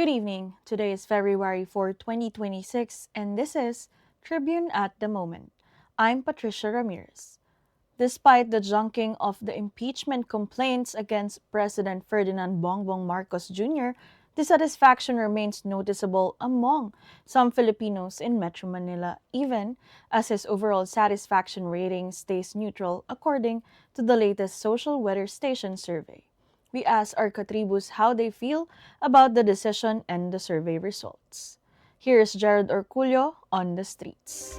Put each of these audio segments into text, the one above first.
Good evening. Today is February 4, 2026, and this is Tribune at the Moment. I'm Patricia Ramirez. Despite the junking of the impeachment complaints against President Ferdinand Bongbong Marcos Jr., dissatisfaction remains noticeable among some Filipinos in Metro Manila, even as his overall satisfaction rating stays neutral according to the latest social weather station survey. We asked our Katribus how they feel about the decision and the survey results. Here's Jared Orculio on the streets.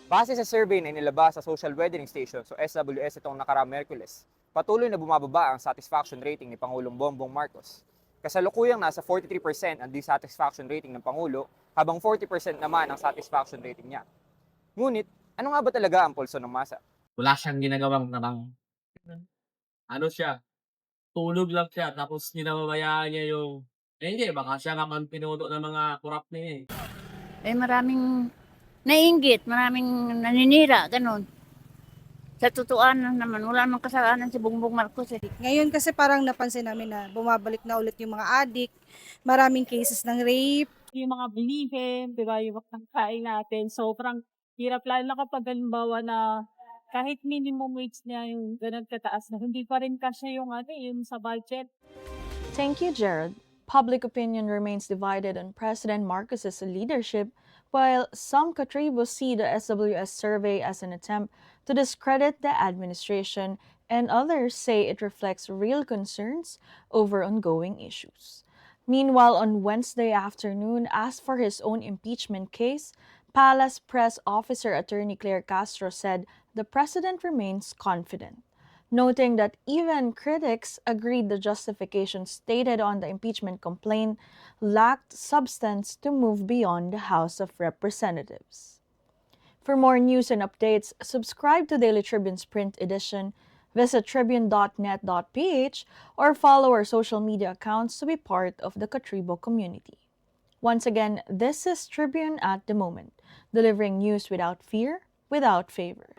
Base sa survey na inilabas sa Social Weathering Station o SWS itong nakaraang Merkules, patuloy na bumababa ang satisfaction rating ni Pangulong Bongbong Marcos. Kasalukuyang nasa 43% ang dissatisfaction rating ng Pangulo, habang 40% naman ang satisfaction rating niya. Ngunit, ano nga ba talaga ang pulso ng masa? Wala siyang ginagawang namang ano siya, tulog lang siya tapos pinababayaan niya yung hindi baka siya naman pinuno ng mga korap niya, Maraming naiinggit, maraming naninira, gano'n. Sa totooan naman, wala namang kasalanan si Bongbong Marcos eh. Ngayon kasi parang napansin namin na bumabalik na ulit yung mga adik, maraming cases ng rape. Yung mga bilihin, di ba, yung kain natin. Sobrang hirap lalo na kapag halimbawa na kahit minimum wage niya yung ganun kataas na hindi pa rin kasya yung yung sa budget. Thank you, Jared. Public opinion remains divided on President Marcos's leadership, while some Katribos see the SWS survey as an attempt to discredit the administration, and others say it reflects real concerns over ongoing issues. Meanwhile, on Wednesday afternoon, as for his own impeachment case, Palace Press Officer Attorney Claire Castro said the president remains confident, noting that even critics agreed the justification stated on the impeachment complaint lacked substance to move beyond the House of Representatives. For more news and updates, subscribe to Daily Tribune's print edition, visit tribune.net.ph, or follow our social media accounts to be part of the Katribo community. Once again, this is Tribune at the Moment, delivering news without fear, without favor.